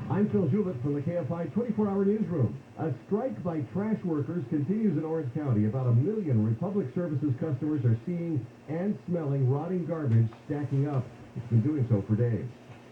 I'm Phil Jewett from the KFI 24-hour newsroom. A strike by trash workers continues in Orange County. About 1 million Republic Services customers are seeing and smelling rotting garbage stacking up. It's been doing so for days.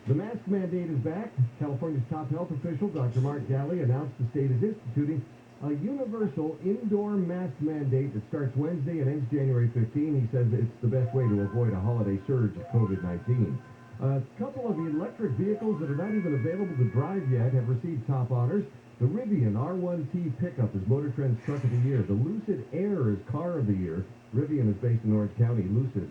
The mask mandate is back. California's top health official, Dr. Mark Galley, announced the state is instituting a universal indoor mask mandate that starts Wednesday and ends January 15. He says it's the best way to avoid a holiday surge of COVID-19. A couple of electric vehicles that are not even available to drive yet have received top honors. The Rivian R1T pickup is Motor Trend's Truck of the Year. The Lucid Air is Car of the Year. Rivian is based in Orange County. Lucid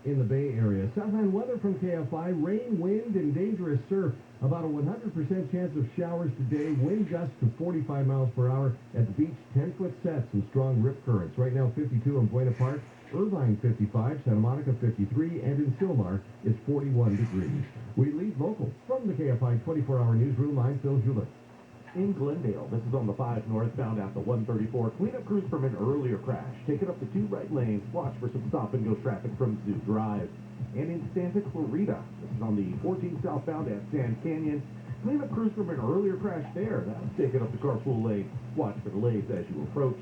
in the Bay Area. Southland weather from KFI. Rain, wind, and dangerous surf. About a 100% chance of showers today. Wind gusts to 45 miles per hour. At the beach, 10-foot sets and strong rip currents. Right now, 52 in Buena Park. Irvine 55, Santa Monica 53, and in Sylmar it's 41 degrees. We lead local from the KFI 24-hour newsroom. I'm Phil Jewett. In Glendale, this is on the 5 northbound at the 134. Cleanup crews from an earlier crash. Take it up the 2 right lanes. Watch for some stop-and-go traffic from Zoo Drive. And in Santa Clarita, this is on the 14 southbound at Sand Canyon. Cleanup crews from an earlier crash there. That's taking up the carpool lane. Watch for delays as you approach.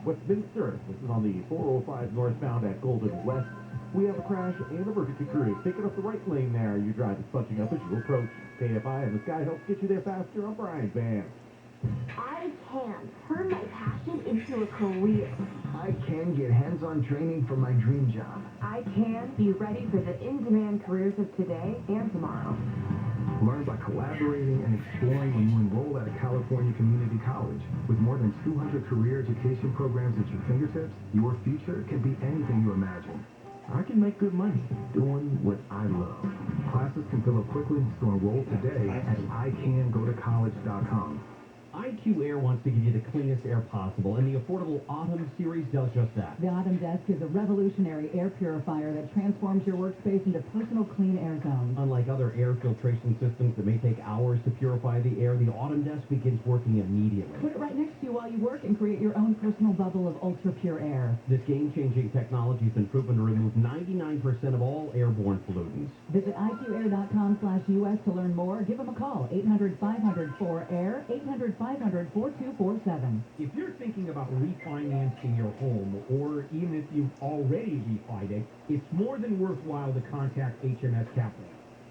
Westminster, this is on the 405 northbound at Golden West. We have a crash and emergency crew. Taking up the right lane there. Your drive is bunching up as you approach. KFI and the Sky helps get you there faster. I'm Brian Van. I can turn my passion into a career. I can get hands-on training for my dream job. I can be ready for the in-demand careers of today and tomorrow. Learn by collaborating and exploring when you enroll at a California community college. With more than 200 career education programs at your fingertips, your future can be anything you imagine. I can make good money doing what I love. Classes can fill up quickly, so enroll today at icangotocollege.com. IQ Air wants to give you the cleanest air possible, and the affordable Autumn series does just that. The Autumn Desk is a revolutionary air purifier that transforms your workspace into personal clean air zones. Unlike other air filtration systems that may take hours to purify the air, the Autumn Desk begins working immediately. Put it right next to you while you work and create your own personal bubble of ultra-pure air. This game-changing technology has been proven to remove 99% of all airborne pollutants. Visit IQAir.com/US to learn more. Give them a call, 800-500-4AIR, 800-500-4247. If you're thinking about refinancing your home, or even if you've already refied it, it's more than worthwhile to contact HMS Capital.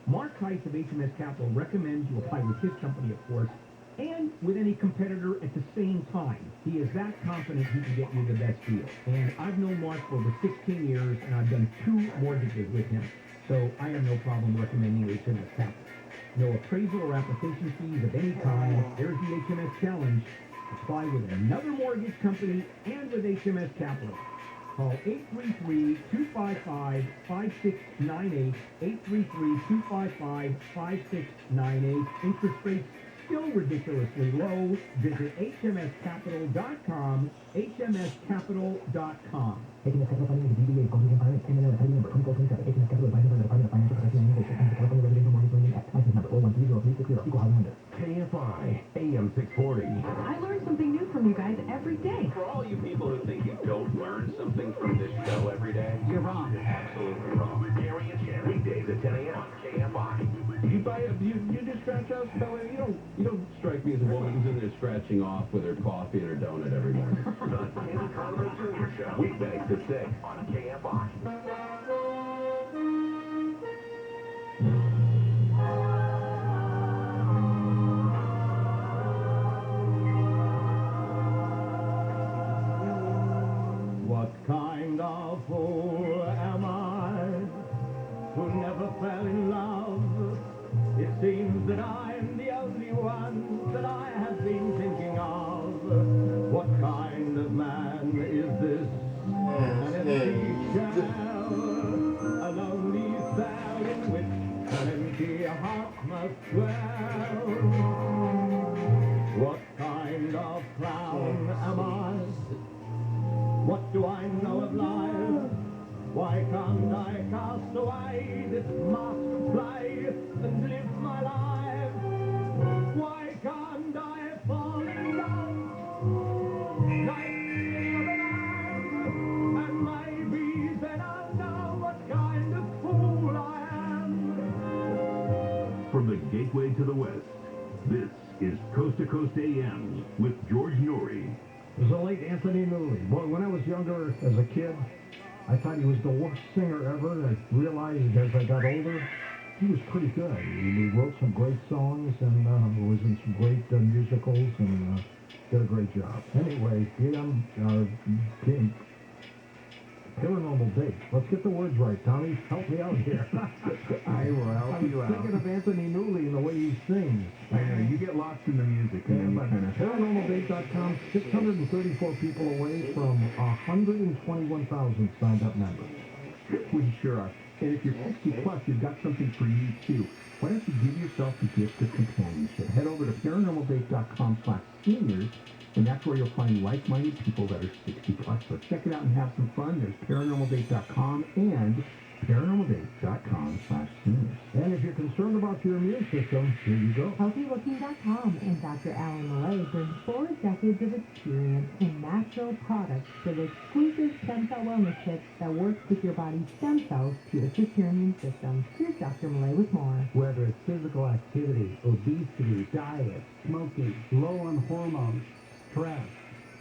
Mark Heiss of HMS Capital recommends you apply with his company, of course, and with any competitor at the same time. He is that confident he can get you the best deal. And I've known Mark for over 16 years, and I've done 2 mortgages with him. So I have no problem recommending HMS Capital. No appraisal or application fees of any kind. There's the HMS Challenge. Apply with another mortgage company and with HMS Capital. Call 833-255-5698, 833-255-5698. Interest rates still ridiculously low. Visit hmscapital.com, hmscapital.com. HMS Capital Funding is a DBA California Finance, MNL Title number 2427. HMS Capital advised by the Department of Financial Protection and Innovation and the California Residential Mortgage Lending Act. License number 0130360. Equal housing lender. KFI AM 640. I learn something new from you guys every day. For all you people who think you don't learn something from this show every day, You're wrong. You're absolutely wrong. Gary and Shannon, weekdays at 10 a.m. on KFI. You do scratch house, fella? You don't strike me as a woman who's in there scratching off with her coffee and her donut every morning. The Kenny Conroy Jr. Show, weekdays at 6 on KFI. What kind of fool am I who never fell in love? It seems that I'm the only one that I have been thinking of. What kind of man is this? An empty shell, heart must dwell. What kind of clown am I? What do I know of life? Why can't I cast away this mask play and live my life? Why can't I fall in love like any other man? And maybe then I'll know what kind of fool I am. From the gateway to the west, this is Coast to Coast AM with George Norrie. The late Anthony Newley. Boy, when I was younger as a kid, I thought he was the worst singer ever. I realized as I got older, he was pretty good. He wrote some great songs and was in some great musicals and did a great job. Anyway, paranormal date. Let's get the words right, Tommy. Help me out here. I will help you out. I was thinking of Anthony Newley and the way he sings. I know, you get lost in the music. And but paranormaldate.com, 634 people away from 121,000 signed up members. We sure are. And if you're 60 plus, you've got something for you too. Why don't you give yourself the gift of companionship? Head over to paranormaldate.com/seniors, and that's where you'll find like-minded people that are 60 plus. So check it out and have some fun. There's paranormaldate.com and paranormaldate.com/seniors. And if you're concerned about your immune system, here you go. HealthyLooking.com and Dr. Alan Millay bring 4 decades of experience in natural products for the exclusive stem cell wellness kit that works with your body's stem cells to assist your immune system. Here's Dr. Millay with more. Whether it's physical activity, obesity, diet, smoking, low on hormones, stress,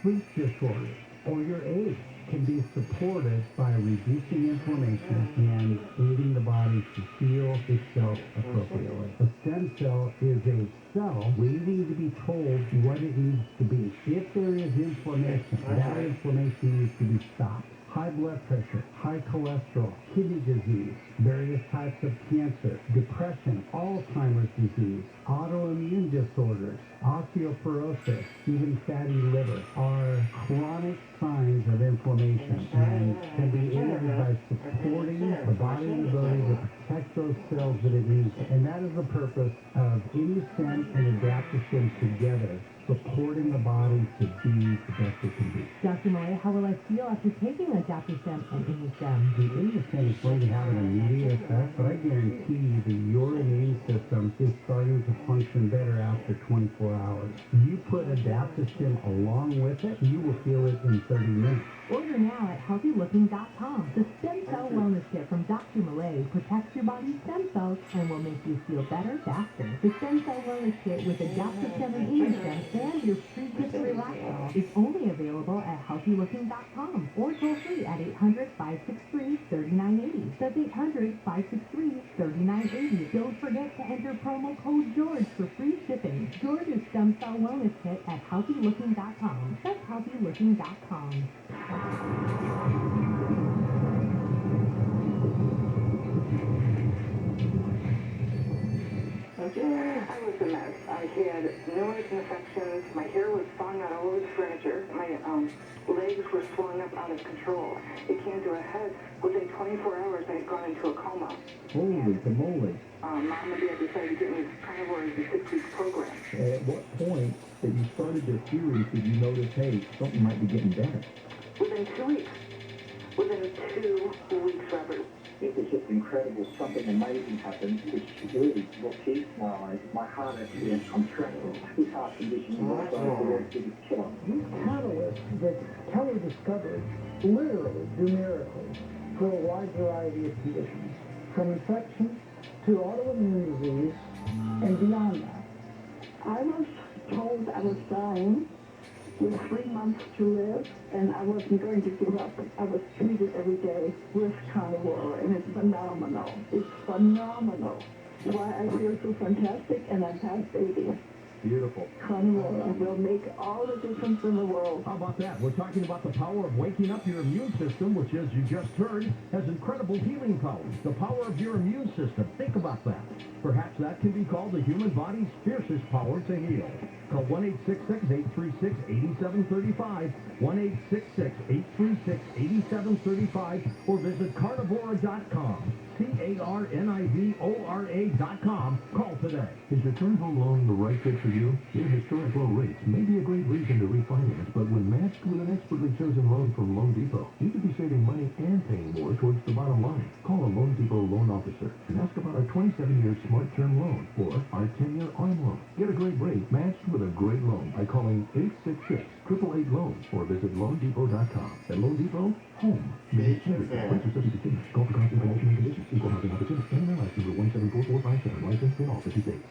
sleep disorders, or your age, can be supported by reducing inflammation and aiding the body to heal itself appropriately. A stem cell is a cell waiting to be told what it needs to be. If there is inflammation, that inflammation needs to be stopped. High blood pressure, high cholesterol, kidney disease, various types of cancer, depression, Alzheimer's disease, autoimmune disorders, osteoporosis, even fatty liver are chronic signs of inflammation and can be aided by supporting the body's ability to protect those cells that it needs. And that is the purpose of Innocence and Adaptogene together, supporting the body to be the best it can be. Dr. Millay, how will I feel after taking Adaptogene and Innocence? The Innocence is going to have an immediate effect, but I guarantee you that your immune system is starting to function better after 24 hours. You put Adaptogene along with it, you will feel it in 30 minutes. Order now at HealthyLooking.com. The Stem Cell Wellness Kit from Dr. Millay protects your body's stem cells and will make you feel better faster. The Stem Cell Wellness Kit with Adaptogene and Innocence and your free gift Relaxol is only available at HealthyLooking.com or toll free at 800-563-3980. That's 800-563-3980. Don't forget to enter promo code GEORGE for free shipping. George's Stem Cell Wellness Kit at HealthyLooking.com. That's HealthyLooking.com. I was a mess. I had numerous infections. My hair was falling out all over the furniture. My legs were swelling up out of control. It came to a head. Within 24 hours, I had gone into a coma. Holy moly. Mom and Dad decided to get me carnivore as a 6-week program. At what point that you started this series did you notice, hey, something might be getting better? Within 2 weeks. Within 2 weeks, Robert. It was just incredible. Something amazing happened, which really what keeps my eyes. My heart actually is contracting. This heart condition is one of the biggest killer. These catalysts that Kelly discovered literally do miracles for a wide variety of conditions, from infections to autoimmune disease and beyond that. I was told I was dying with 3 months to live, and I wasn't going to give up. I was treated every day with carnivore, and it's phenomenal. It's phenomenal. Why I feel so fantastic, and I'm past 80. Beautiful. Carnivore will make all the difference in the world. How about that? We're talking about the power of waking up your immune system, which, as you just heard, has incredible healing powers. The power of your immune system. Think about that. Perhaps that can be called the human body's fiercest power to heal. Call 1-866-836-8735, 1-866-836-8735, or visit carnivora.com. CarNivora.com. Call today. Is your current home loan the right fit for you? Your historic low rates may be a great reason to refinance, but when matched with an expertly chosen loan from Loan Depot, you could be saving money and paying more towards the bottom line. Call a Loan Depot loan officer and ask about our 27-year Smart Term loan or our 10-year ARM loan. Get a great rate matched with a great loan by calling 866-888 loan or visit LoanDepot.com. At Loan Depot, home made easy. Rates are subject to change. Call for cost information and conditions. Equal housing opportunity. NMLS number 174457. Licensed in all 50 states.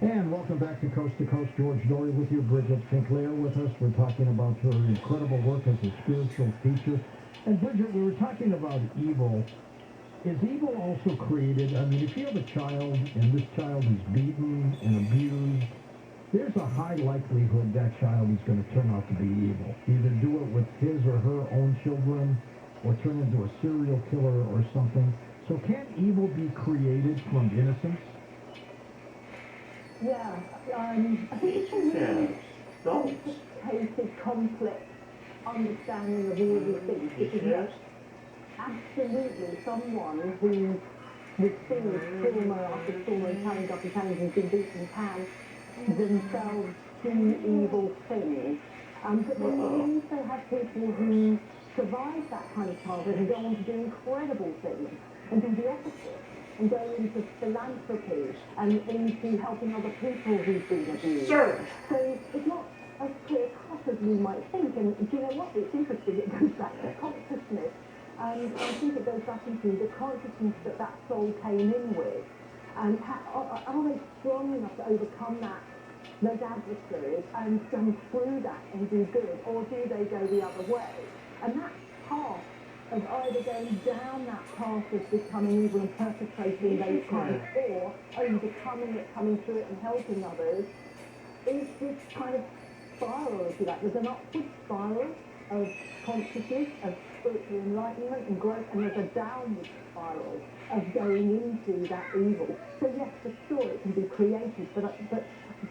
And welcome back to Coast. George Norrie with you. Bridget Sinclair with us. We're talking about her incredible work as a spiritual teacher. And Bridget, we were talking about evil. Is evil also created? I mean, if you have a child and this child is beaten and abused, there's a high likelihood that child is going to turn out to be evil. Either do it with his or her own children or turn into a serial killer or something. So can evil be created from innocence? Yeah, I think it's a really complicated, complex understanding of all these things. Because yes, absolutely, someone who receives trauma after trauma and challenge after challenge and been beaten can themselves do evil things. But then you also have people who survive that kind of childhood and go on to do incredible things and do the opposite. And go into philanthropy and into helping other people who've been abused. Sure. So it's not as clear-cut as we might think. And do you know what? It's interesting. It goes back to consciousness. And I think it goes back into the consciousness that soul came in with. And are they strong enough to overcome those adversaries and go through that and do good? Or do they go the other way? And that path of either going down that path of becoming evil and perpetrating those crimes, or overcoming it, coming through it and helping others, is this kind of spiral, if you like. There's an upward spiral of consciousness, of spiritual enlightenment and growth, and there's a downward spiral of going into that evil. So yes, for sure it can be created, but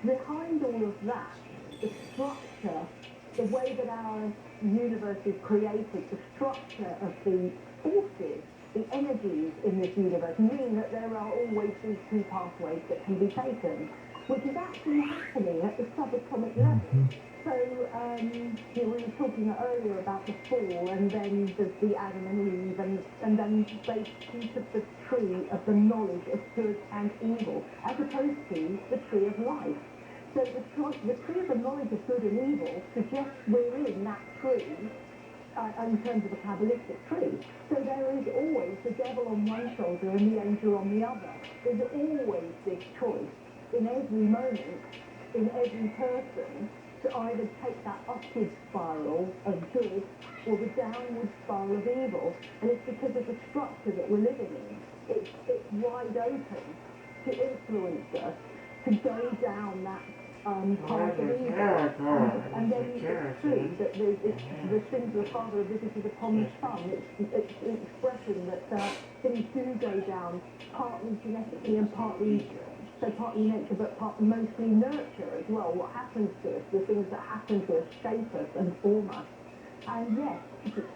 behind all of that, the structure, the way that our universe is created, the structure of the forces, the energies in this universe, mean that there are always these two pathways that can be taken, which is actually happening at the subatomic level. So, we were talking earlier about the fall, and then there's the Adam and Eve, and then they eat of the tree of the knowledge of good and evil, as opposed to the tree of life. So the tree of the knowledge of good and evil suggests we're in that tree in terms of a Kabbalistic tree. So there is always the devil on one shoulder and the angel on the other. There's always this choice in every moment, in every person, to either take that upward spiral of good or the downward spiral of evil. And it's because of the structure that we're living in. It's wide open to influence us to go down that path of evil. And then it's true that the sins of the father are visited upon the son. It's an expression that things do go down, partly genetically and partly nature, but mostly nurture as well. What happens to us, the things that happen to us shape us and form us. And yes,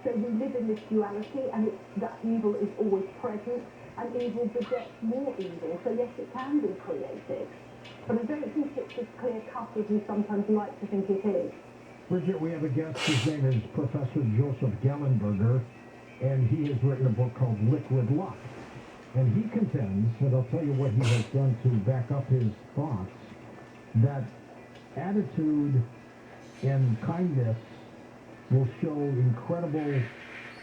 so we live in this duality, and that evil is always present, and evil begets more evil. So yes, it can be created. But I don't think it's as clear-cut as we sometimes like to think it is. Bridget, we have a guest. His name is Professor Joseph Gellenberger, and he has written a book called Liquid Luck. And he contends, and I'll tell you what he has done to back up his thoughts, that attitude and kindness will show incredible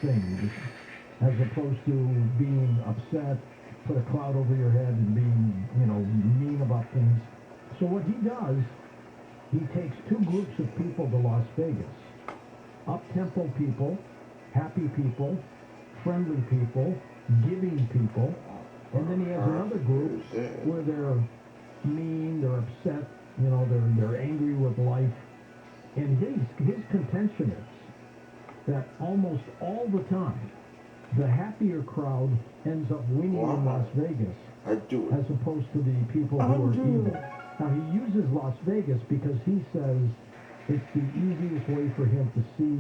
things, as opposed to being upset, put a cloud over your head and being, mean about things. So what he does, he takes two groups of people to Las Vegas. Up-tempo people, happy people, friendly people, giving people, and then he has another group where they're mean, they're upset, they're angry with life. And his contention is that almost all the time, the happier crowd ends up winning in Las Vegas, as opposed to the people who are evil. Now, he uses Las Vegas because he says it's the easiest way for him to see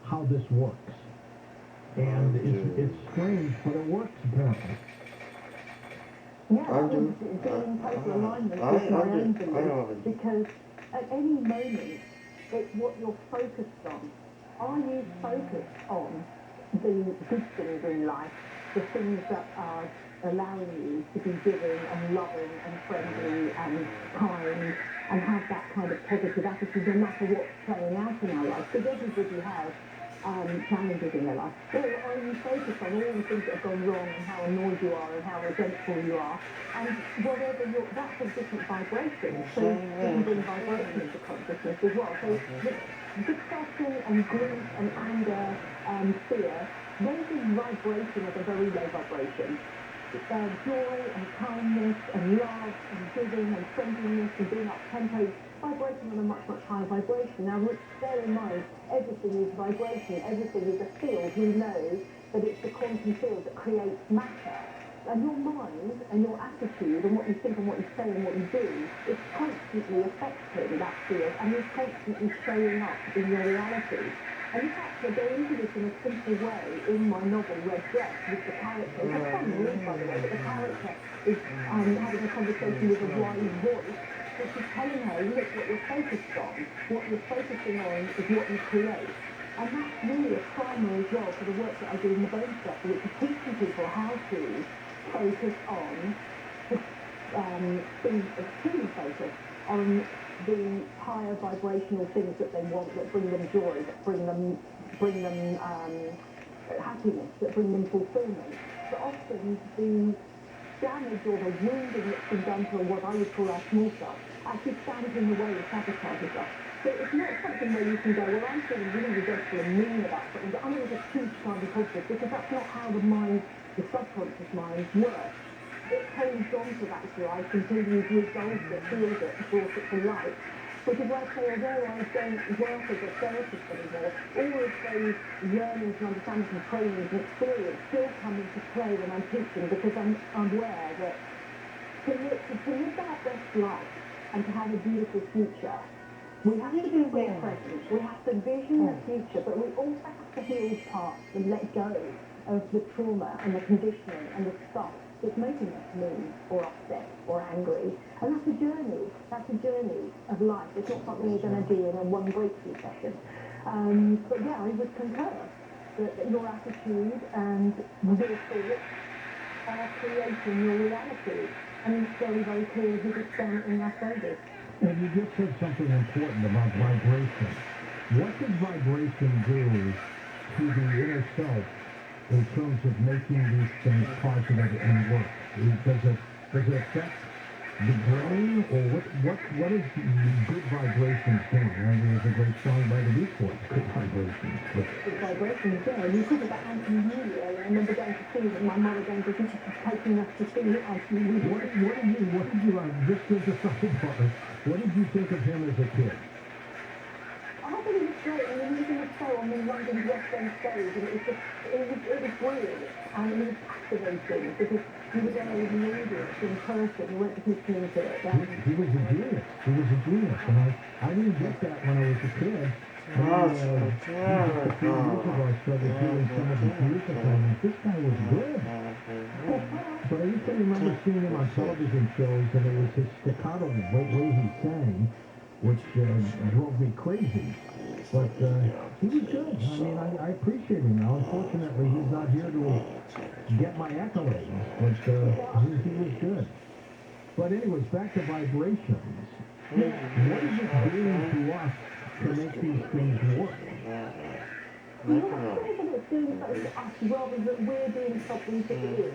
how this works. And it's strange, but it works apparently. Yeah, I was in total alignment with my own beliefs, because at any moment, it's what you're focused on. Are you focused on the good things in life, the things that are allowing you to be giving and loving and friendly and kind and have that kind of positive attitude no matter what's playing out in our life? Because everybody has challenges in their life. Or are you focused on all the things that have gone wrong and how annoyed you are and how resentful you are? And whatever that's a different vibration. So you can bring vibration into consciousness as well. So depression and grief and anger and fear raises vibration at a very low vibration. Joy and kindness and love and giving and friendliness and being up-tempo, vibrating on a much, much higher vibration. Now, bear in mind, everything is vibration, everything is a field. We know that it's the quantum field that creates matter. And your mind and your attitude and what you think and what you say and what you do is constantly affecting that field and is constantly showing up in your reality. And in fact, I go into this in a simple way in my novel Red Dress with the character. It's a fun read, by the way, but the character is having a conversation with a wise voice, which is telling her, look, what you're focused on, what you're focusing on is what you create. And that's really a primer as well for the work that I do in the Bone Structure, which is teaching people how to focus on, being extremely focused on the higher vibrational things that they want, that bring them joy, that bring them happiness, that bring them fulfillment. But often the damage or the wounding that's been done to what I would call our small self actually stands in the way of sabotages us. So it's not something where you can go, well, I'm feeling really resentful and mean about something, but I'm going to just choose to try and be positive, because that's not how the mind, the subconscious mind, works. It holds on to that drive until you've resolved it, healed it, brought it to light. Which is why I say, although I don't work as a therapist anymore, all of those learnings and understandings and trainings and experience still come into play when I'm teaching, because I'm aware that to live our best life and to have a beautiful future, we have to be present, we have to vision the future, but we also have to heal parts and let go of the trauma and the conditioning and the stuff that's making us mean or upset or angry. And that's a journey of life. It's not something you're going to do in a one breakthrough session. But yeah, I would concur that your attitude and your thoughts are creating your reality. And it's very, very clear with his experiment in Las Vegas. And you just said something important about vibration. What does vibration do to the inner self in terms of making these things positive and work? Does it affect the brain, or what is good vibrations doing? I mean, there's a great song by the Beach Boys, Good Vibrations. Good vibrations, yeah. You talk about Anthony Moody. I remember going to see that my mother going to taking us to see Anthony Moody. What did you just as a sidebar, what did you think of him as a kid? I thought he was great. I mean, he was in a show on the London West End stage, and it was brilliant, and it was fascinating, because he was there with an audience in person. He went to his music. He was a genius. And I didn't get that when I was a kid. A few years ago, I started hearing some of his music, and this guy was good. But I used to remember seeing him on television shows, and it was his staccato way he sang, which drove me crazy. But he was good. I mean, I appreciate him now. Unfortunately, he's not here to get my accolades, but he was good. But anyways, back to vibrations. What is it doing to us to make these things work? Well, I think that it's doing something to us rather than we're doing something to it.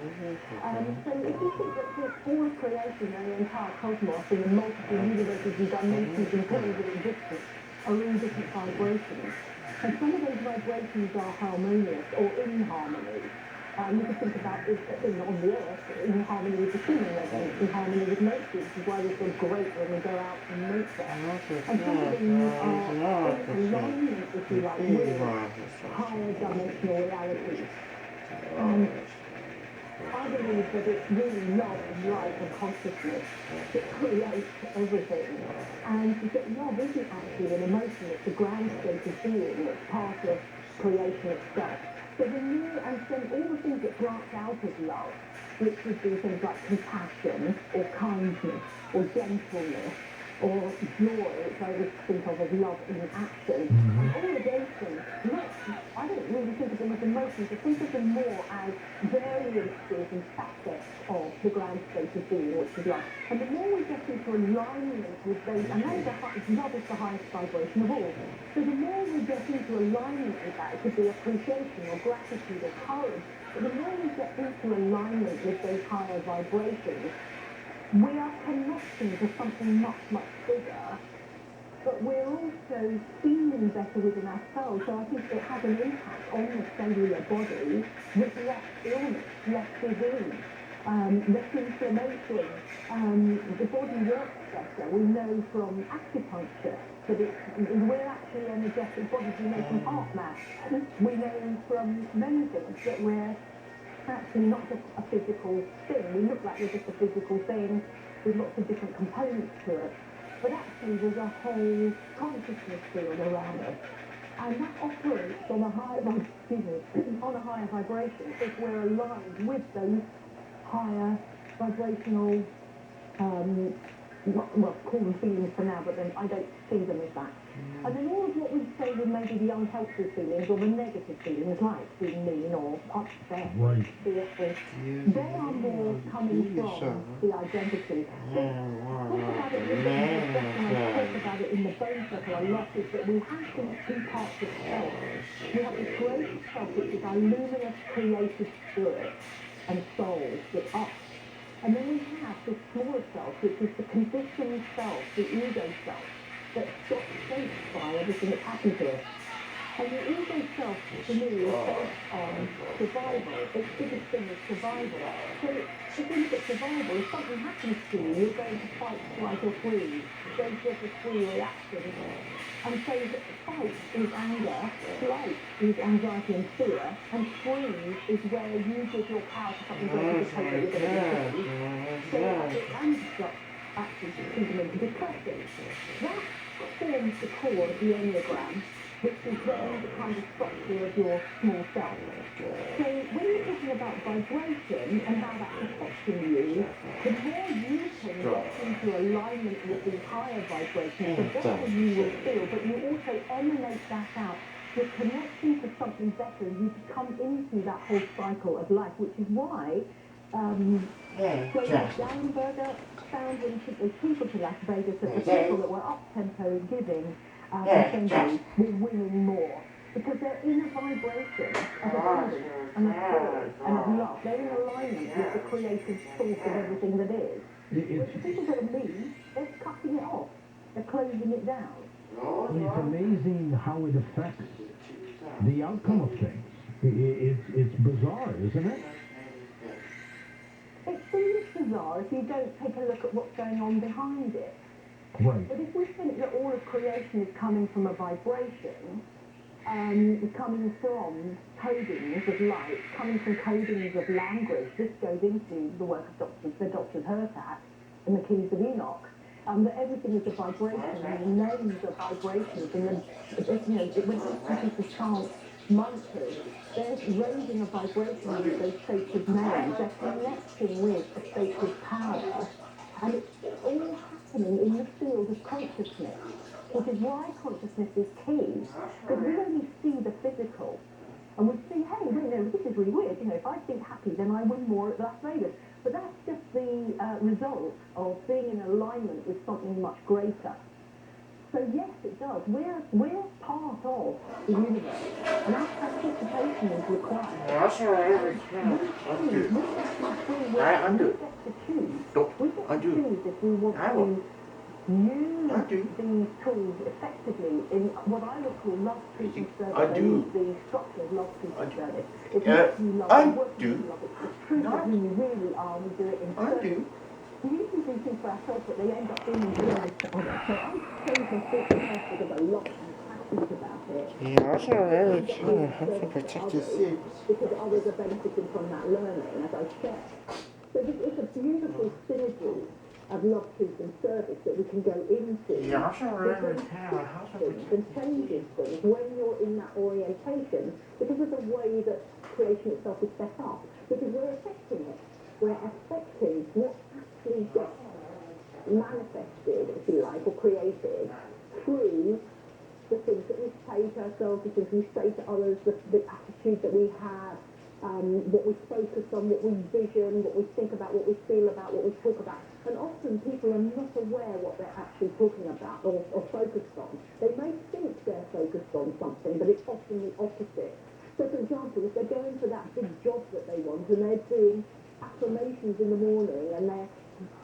So if you think that this all of creation and the entire cosmos and the multiple universes and dimensions and planes of existence are in different vibrations, and some of those vibrations are harmonious or in harmony. You can think about it on the earth, in harmony with the human level, in harmony with nature, which is why we feel great when we go out in nature. And some of them are in alignment, if you like, with higher dimensional realities. I believe that it's really love and light and consciousness that creates everything. And that love isn't actually an emotion, it's a ground state of being, it's part of creation itself. So the new, and then all the things that branch out of love, which would be things like compassion, or kindness, or gentleness, or joy, which I would think of as love in action. And all of those things, I don't really think of them as emotions, I think of them more as variances and facets of the ground state of being, which is love. And the more we get into alignment with those, and love is the highest vibration of all, so the more we get into alignment with that, it could be appreciation or gratitude or courage, but the more we get into alignment with those higher vibrations, we are connecting to something much, much bigger, but we're also feeling better within ourselves. So I think it has an impact on the cellular body with less illness, less disease, less inflammation. The body works better. We know from acupuncture that we're actually energetic bodies. We know from heart math. We know from many things that we're actually not just a physical thing. We look like we're just a physical thing with lots of different components to it. But actually there's a whole consciousness field around us. And that operates on a higher vibration if we're aligned with those higher vibrational, well, call them feelings for now, but then I don't see them as that. And then all of what we say with maybe the unhelpful feelings or the negative feelings, like being mean or upset, fearful, they are more coming from the identity. So talk about it in the talk about it in the bone circle. I love this, that we have these two parts of self. We have this greater self, which is our luminous creative spirit and soul, with us. And then we have this smaller self, which is the conditioned self, the ego self, that got shaped by everything that's happened to us. And the ego self, for me, is based on survival. Its biggest thing is survival. So if you look at survival, if something happens to you, you're going to fight, flight, or freeze. Those are the three reactions. And so the fight is anger, flight is anxiety and fear, and freeze is where you give your power to something greater to take it with it. So it ends up actually feeding into depression. That forms the core of the Enneagram, which is then the kind of structure of your small self. So when you're talking about vibration and how that's affecting you, the more you can get into alignment with the higher vibrations, the better you will feel, but you also emanate that out. You're connecting to something better, and you come into that whole cycle of life, which is why Gallenberger found when people to Las Vegas that the people that were up-tempo giving incendies were winning more, because they're in a vibration of abundance and of joy and of love. They're in alignment with the creative source of everything that is. But the people that are mean, they're cutting it off. They're closing it down. It's amazing how it affects the outcome of things. It's bizarre, isn't it? It seems bizarre if you don't take a look at what's going on behind it. Right. But if we think that all of creation is coming from a vibration, coming from codings of light, coming from codings of language, this goes into the work of the Doctor's Hertat and the Keys of Enoch, that everything is a vibration, and the names are vibrations, and when people chant mantras, they're raising a vibration with those sacred names, they're connecting with a sacred power, and it's all happening in the field of consciousness, which is why consciousness is key, because we only see the physical, and we see, hey, this is really weird, if I think happy, then I win more at Las Vegas, but that's just the result of being in alignment with something much greater. So yes, it does. We're part of the universe, and our participation is required. We get to choose if we want to use these tools effectively in what I would call love, truth, and service. The structure of love, truth, and service. It's what you love, and what you love. It's the truth of who you really are, and we do it in service. We usually do things for ourselves, but they end up being realised to others. So I'm so completely perfect of a lot and think about it. Yeah, that's not very true. How to protect your sleep. Because others are benefiting from that learning, as I said. So it's a beautiful synergy of love, truth, and service that we can go into. Yeah, that's not very true. How to protect and changes things when you're in that orientation because of the way that creation itself is set up. Because we're affecting it. We're affecting what actually gets manifested, if you like, or created through the things that we say to ourselves, the things we say to others, the attitude that we have, what we focus on, what we vision, what we think about, what we feel about, what we talk about. And often people are not aware what they're actually talking about or focused on. They may think they're focused on something, but it's often the opposite. So, for example, if they're going for that big job that they want and they're doing affirmations in the morning and they're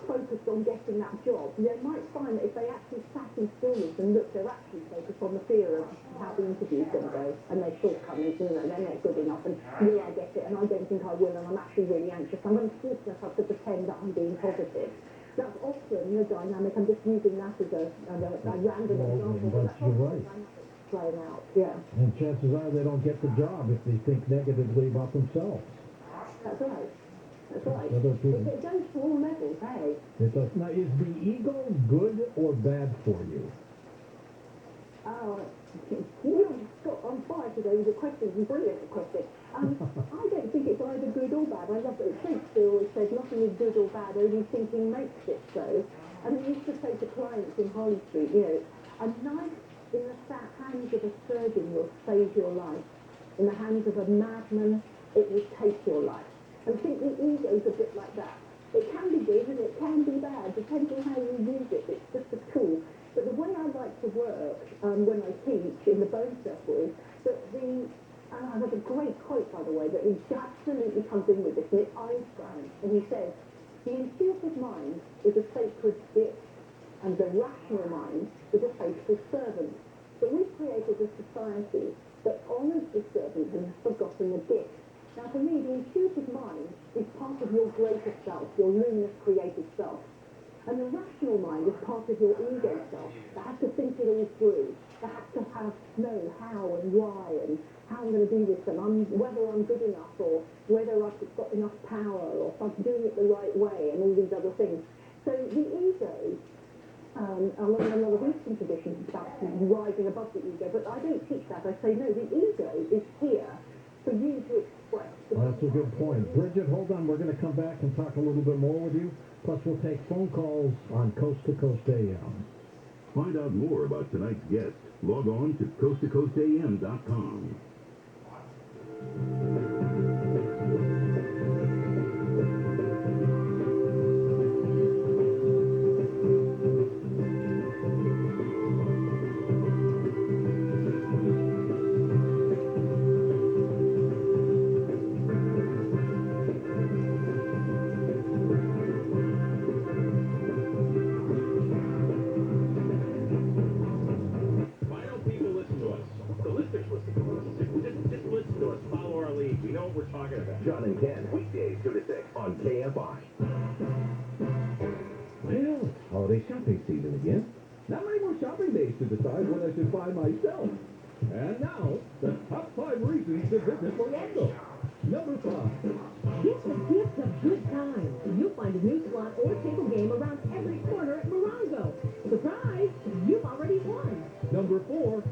focused on getting that job, they might find that if they actually sat in stillness and looked, they're actually focused on the fear of how the interview's going to go and their shortcomings, and they're not good enough, and will I get it, and I don't think I will, and I'm actually really anxious. I'm going to force myself to pretend that I'm being positive. That's often the dynamic. I'm just using that as a random example. But you're right. Playing out, yeah. And chances are they don't get the job if they think negatively about themselves. That's right. That's right. Other people. It goes to all levels, hey? It does. Now, is the ego good or bad for you? I'm fire today with the questions. A brilliant question. I don't think it's either good or bad. I love that Shakespeare always says nothing is good or bad, only thinking makes it so. And he used to say to clients in Harley Street, a knife in the hands of a surgeon will save your life. In the hands of a madman, it will take your life. And I think the ego is a bit like that. It can be good and it can be bad, depending on how you use it. It's just a tool. But the way I like to work when I teach in the bone circle is that there's a great quote, by the way, that absolutely comes in with this, and it's Einstein. And he says, the intuitive mind is a sacred gift, and the rational mind is a faithful servant. So we've created a society that honours the servant and has forgotten the gift. Now, for me, the intuitive mind is part of your greater self, your luminous creative self. And the rational mind is part of your ego self that has to think it all through, that has to know how and why and how I'm going to do this and whether I'm good enough or whether I've got enough power or if I'm doing it the right way and all these other things. So the ego, along a lot of Eastern traditions, about rising above the ego, but I don't teach that. I say, no, the ego is here for you to express. Well, that's a good point. Bridget, hold on. We're going to come back and talk a little bit more with you. Plus, we'll take phone calls on Coast to Coast AM. Find out more about tonight's guest. Log on to coasttocoastam.com. John and Ken, weekdays 2 to 6 on Kfi. Well, it's holiday shopping season again. Not many more shopping days to decide what I should buy myself. And now, the top 5 reasons to visit Morongo. Number 5. Get the gift of good times. You'll find a new slot or table game around every corner at Morongo. Surprise! You've already won. Number 4.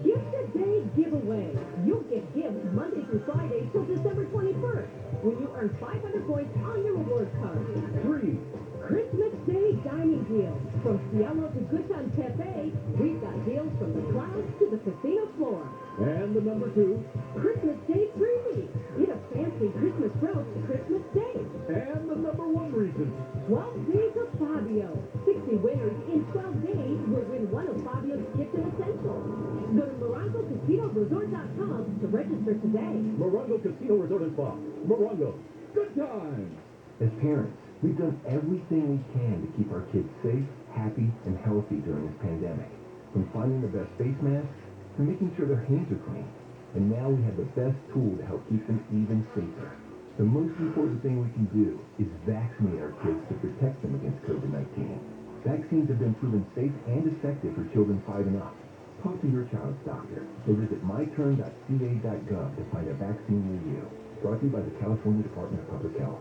Gift a Day Giveaway. You'll get gifts Monday through Friday till December 21st when you earn 500 points on your rewards card. 3. Christmas Day Dining Deals. From Cielo to Good Times Cafe, we've got deals from the clouds to the casino floor. And the number 2. Christmas Day Freebie. Get a fancy Christmas brooch to Christmas Day. And the number 1 reason. 12 days of Fabio. 60 winners in 12 days will win one of Fabio's kitchen essentials. Go to MorongoCasinoResort.com to register today. Morongo Casino Resort and Spa. Morongo. Good times. As parents, we've done everything we can to keep our kids safe, happy, and healthy during this pandemic. From finding the best face masks to making sure their hands are clean. And now we have the best tool to help keep them even safer. The most important thing we can do is vaccinate our kids to protect them against COVID-19. Vaccines have been proven safe and effective for children 5 and up. Talk to your child's doctor or visit myturn.ca.gov to find a vaccine near you. Brought to you by the California Department of Public Health.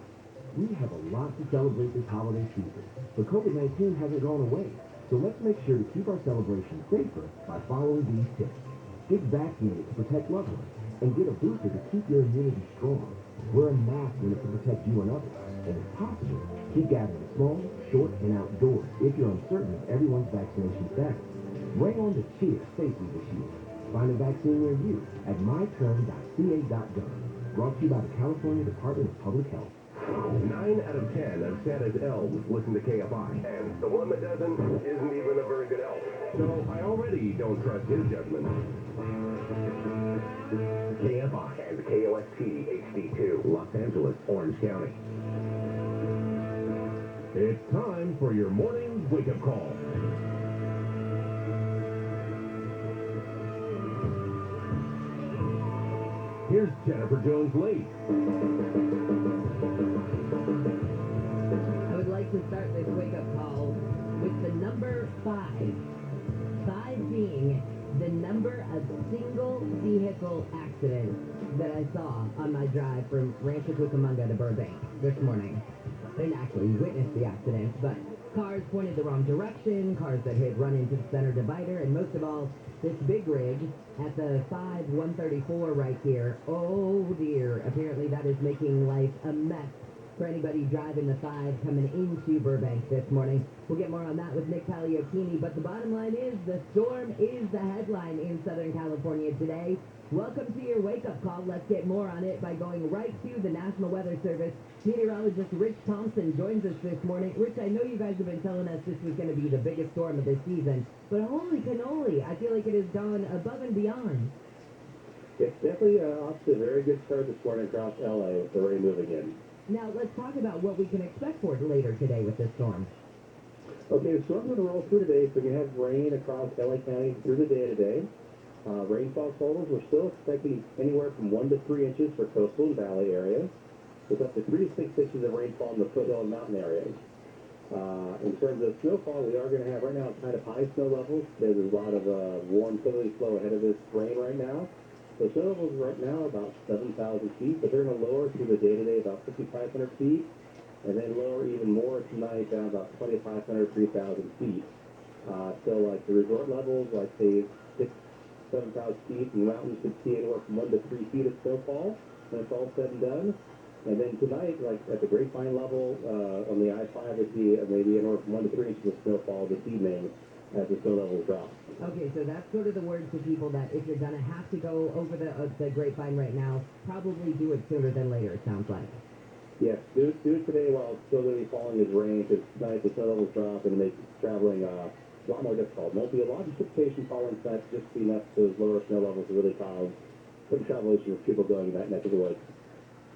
We have a lot to celebrate this holiday season, but COVID-19 hasn't gone away. So let's make sure to keep our celebration safer by following these tips. Get vaccinated to protect loved ones, and get a booster to keep your immunity strong. Wear a mask when it can protect you and others. And if possible, keep gathering small, short, and outdoors if you're uncertain of everyone's vaccination status. Bring on the cheer safely this year. Find a vaccine near you at myturn.ca.gov. Brought to you by the California Department of Public Health. 9 out of 10 of Santa's elves listen to KFI, and the one that doesn't isn't even a very good elf. So I already don't trust his judgment. KFI and KOST HD2, Los Angeles, Orange County. It's time for your morning wake-up call. Here's Jennifer Jones-Lee. I would like to start this wake-up call with the number 5. 5 being the number of single vehicle accidents that I saw on my drive from Rancho Cucamonga to Burbank this morning. I didn't actually witness the accident, but cars pointed the wrong direction, cars that had run into the center divider, and most of all, this big rig at the 5134 right here. Oh dear, apparently that is making life a mess for anybody driving the 5 coming into Burbank this morning. We'll get more on that with Nick Pagliocchini, but the bottom line is the storm is the headline in Southern California today. Welcome to your wake-up call. Let's get more on it by going right to the National Weather Service. Meteorologist Rich Thompson joins us this morning. Rich, I know you guys have been telling us this was going to be the biggest storm of this season, but holy cannoli, I feel like it has gone above and beyond. It's definitely off to a very good start this morning across LA with the rain moving in. Now, let's talk about what we can expect for later today with this storm. Okay, the storm's going to roll through today, so we're going to have rain across LA County through the day today. Rainfall totals, we're still expecting anywhere from 1 to 3 inches for coastal and valley areas, with up to 3 to 6 inches of rainfall in the foothill and mountain areas. In terms of snowfall, we are going to have right now kind of high snow levels. There's a lot of warm southerly flow ahead of this rain right now. So snow levels right now are about 7,000 feet, but they're going to lower through the day today about 5,500 feet, and then lower even more tonight down about 2,500, 3,000 feet. So like the resort levels, like say 7,000 feet, and the mountains could see anywhere from 1 to 3 feet of snowfall when it's all said and done. And then tonight, like at the Grapevine level on the I-5, we see maybe anywhere from 1 to 3 inches of snowfall this evening as the snow levels drop. Okay, so that's sort of the word to people that if you're going to have to go over the Grapevine right now, probably do it sooner than later, it sounds like. Yes, do it today while it's still going to be falling as rain, because tonight the snow levels drop and make traveling a lot more difficult. Won't be a lot of precipitation following tonight, just be enough those lower snow levels to really cause some travel issues for people going in that neck of the woods.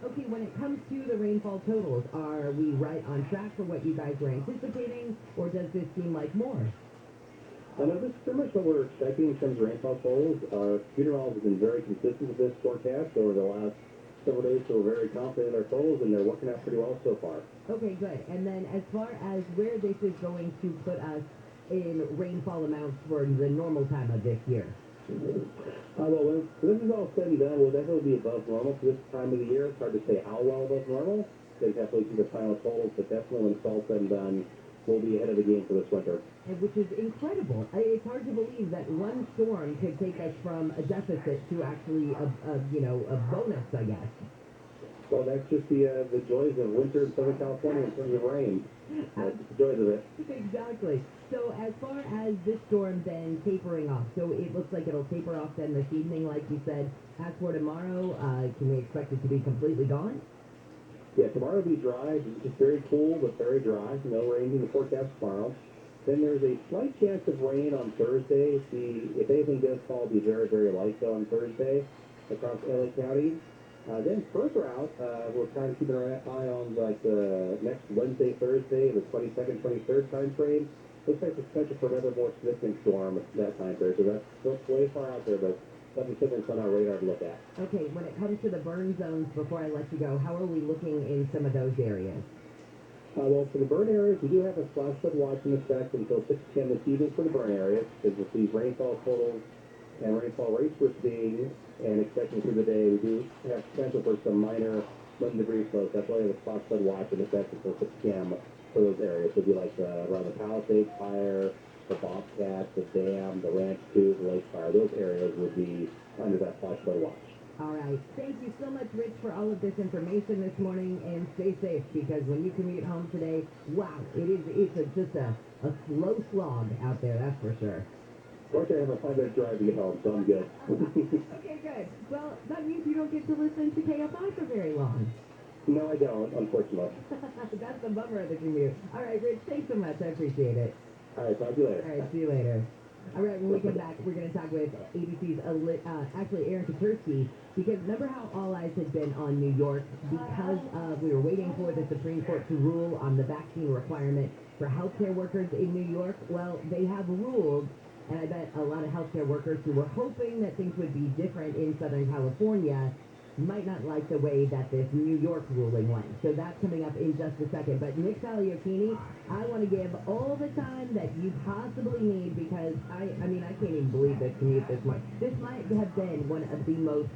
Okay, when it comes to the rainfall totals, are we right on track for what you guys were anticipating, or does this seem like more? I know this is pretty much what we're expecting in terms of rainfall totals. Our meteorologists have been very consistent with this forecast over the last several days, so we're very confident in our totals, and they're working out pretty well so far. Okay, good. And then as far as where this is going to put us in rainfall amounts for the normal time of this year? Well, when this is all said and done, we'll definitely be above normal for this time of the year. It's hard to say how well above normal. They definitely see the final totals, but definitely when it's all said and done, we'll be ahead of the game for this winter. Which is incredible. It's hard to believe that one storm could take us from a deficit to actually a bonus, I guess. Well, that's just the joys of winter in Southern California in terms of rain. That's the joys of it. Exactly. So as far as this storm then tapering off, so it looks like it'll taper off then this evening, like you said. As for tomorrow, can we expect it to be completely gone? Yeah, tomorrow will be dry. It's just very cool, but very dry. No rain in the forecast tomorrow. Then there's a slight chance of rain on Thursday. If anything does fall, it'll be very, very light though on Thursday across LA County. Then further out, we're kind of keeping our eye on like the next Wednesday, Thursday, the 22nd, 23rd time frame. Looks like the potential for another more significant storm at that time frame. So that's still way far out there, but something that's on our radar to look at. Okay, when it comes to the burn zones, before I let you go, how are we looking in some of those areas? Well, for the burn areas, we do have a flash flood watch in effect until 6 p.m. this evening for the burn areas, because with these rainfall totals and rainfall rates we're seeing and expecting through the day, we do have potential for some minor wind debris flows. That's why we have a flash flood watch in effect until 6 p.m. for those areas. It would be like around the Palisades fire, the Bobcat, the dam, the Ranch 2, the Lake fire. Those areas would be under that flash flood watch. All right. Thank you so much, Rich, for all of this information this morning, and stay safe, because when you commute home today, wow, it's just a slow slog out there, that's for sure. Fortunately, I have a 5-minute drive to get home, so I'm good. Okay, good. Well, that means you don't get to listen to KFI for very long. No, I don't, unfortunately. That's the bummer of the commute. All right, Rich, thanks so much. I appreciate it. All right, talk to you later. All right, see you later. All right, when we come back, we're going to talk with ABC's, Aaron Katursky, because remember how all eyes had been on New York because we were waiting for the Supreme Court to rule on the vaccine requirement for healthcare workers in New York? Well, they have ruled, and I bet a lot of healthcare workers who were hoping that things would be different in Southern California might not like the way that this New York ruling went. So that's coming up in just a second. But Nick Pagliocchini, I want to give all the time that you possibly need, because I mean, I can't even believe this commute this much. This might have been one of the most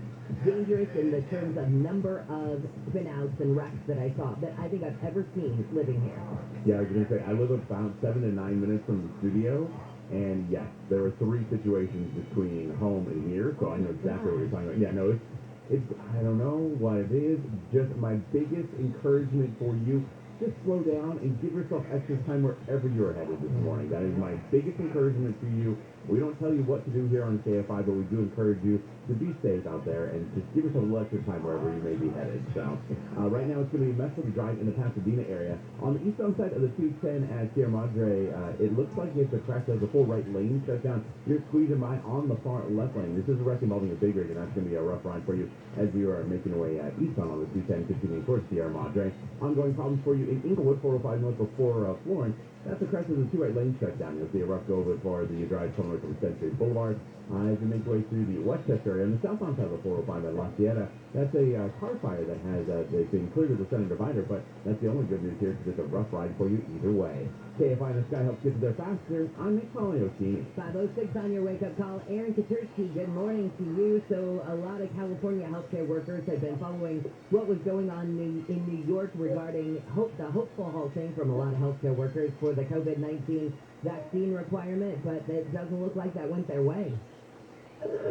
dangerous in the terms of number of spin-outs and wrecks that I saw, that I think I've ever seen living here. Yeah, I was going to say, I live about 7 to 9 minutes from the studio, and yes, there were 3 situations between home and here, so I know exactly what you're talking about. Yeah, no, it's I don't know what it is, just my biggest encouragement for you, just slow down and give yourself extra time wherever you're headed this morning. That is my biggest encouragement to you. We don't tell you what to do here on KFI, but we do encourage you to be safe out there and just give yourself a little extra time wherever you may be headed. So right now it's going to be messy to drive in the Pasadena area. On the eastbound side of the 210 at Sierra Madre, it looks like it's a crash that has a full right lane shut down. You're squeezing by on the far left lane. This is a wreck involving a big rig, and that's going to be a rough ride for you as you are making your way eastbound on the 210, continuing towards Sierra Madre. Ongoing problems for you in Inglewood, 405 north before Florence. That's the crash of the 2 right lane shut down. You'll see a rough go over for the drive coming from Century Boulevard. As you make your way through the Westchester area, and the southbound side of the 405 at La Sierra, that's a car fire that has they've been cleared of the center divider, but that's the only good news here, because it's a rough ride for you either way. KFI in the Sky helps get you there faster. I'm Nick Pagliocchini. 5:06 on your wake-up call. Aaron Katursky, good morning to you. So a lot of California healthcare workers have been following what was going on in New York regarding the hopeful halting from a lot of healthcare workers for the COVID-19 vaccine requirement, but it doesn't look like that went their way.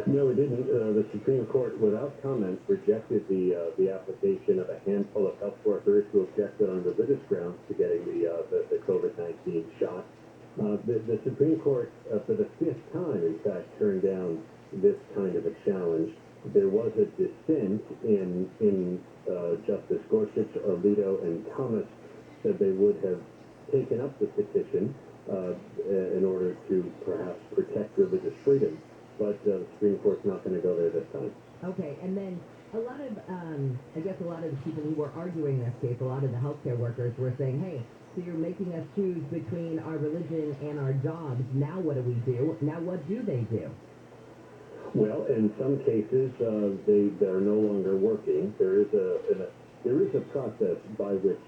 No, it didn't. The Supreme Court, without comment, rejected the application of a handful of health workers who objected on religious grounds to getting the COVID-19 shot. The Supreme Court, for the 5th time, in fact, turned down this kind of a challenge. There was a dissent in Justice Gorsuch, Alito, and Thomas said they would have taken up the petition in order to perhaps protect religious freedom. But the Supreme Court's not going to go there this time. Okay, and then a lot of, I guess a lot of the people who were arguing this case, a lot of the healthcare workers were saying, hey, so you're making us choose between our religion and our jobs. Now what do we do? Now what do they do? Well, in some cases, they're no longer working. There is a process by which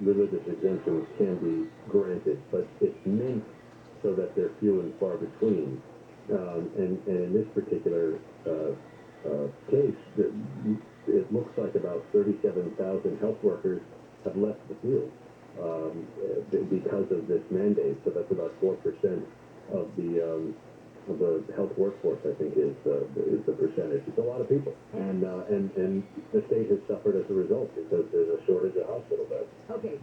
religious exemptions can be granted, but it's meant so that they're few and far between. And in this particular case, it looks like about 37,000 health workers have left the field because of this mandate. So that's about 4% of the health workforce, I think, is the percentage. It's a lot of people, and the state has suffered as a result because there's a shortage of hospital beds. Okay,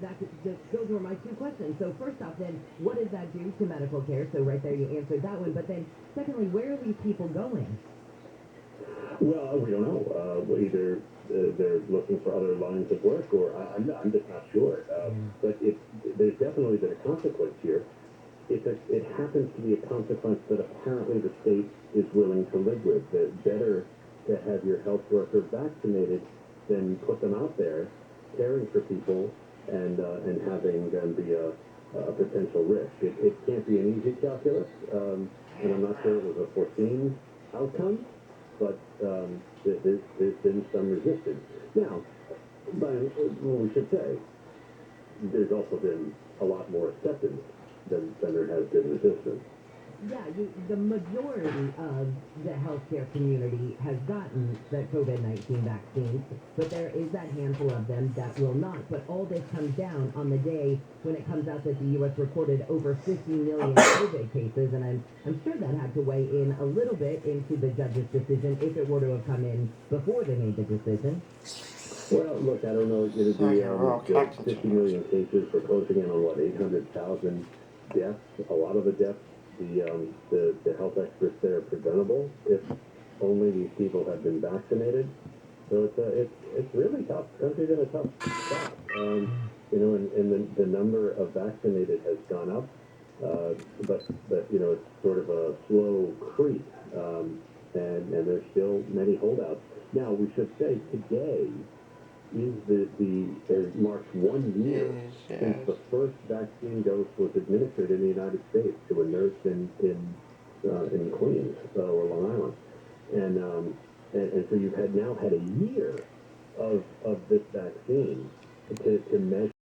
those were my 2 questions. So first off, then, what does that do to medical care? So right there, you answered that one. But then, secondly, where are these people going? Well, we don't know. Either they're looking for other lines of work, or I'm just not sure. But there's definitely been a consequence here. It happens to be a consequence that apparently the state is willing to live with. That better to have your health worker vaccinated than put them out there caring for people and having them be a potential risk. It can't be an easy calculus, and I'm not sure it was a foreseen outcome, but there's been some resistance. Now, we should say, there's also been a lot more acceptance than there has been resistance. Yeah, the majority of the healthcare community has gotten the COVID-19 vaccines, but there is that handful of them that will not. But all this comes down on the day when it comes out that the U.S. recorded over 50 million COVID cases, and I'm sure that had to weigh in a little bit into the judge's decision if it were to have come in before they made the decision. Well, look, I don't know. It'd be 50 million cases. We're closing in on, what, 800,000 deaths. A lot of the deaths, the health experts say are preventable if only these people have been vaccinated. So it's really tough. The country's in a tough spot. And the number of vaccinated has gone up, but it's sort of a slow creep, and there's still many holdouts. Now, we should say today marks 1 year since the first vaccine dose was administered in the United States to a nurse in Queens or Long Island, and so you've now had a year of this vaccine to measure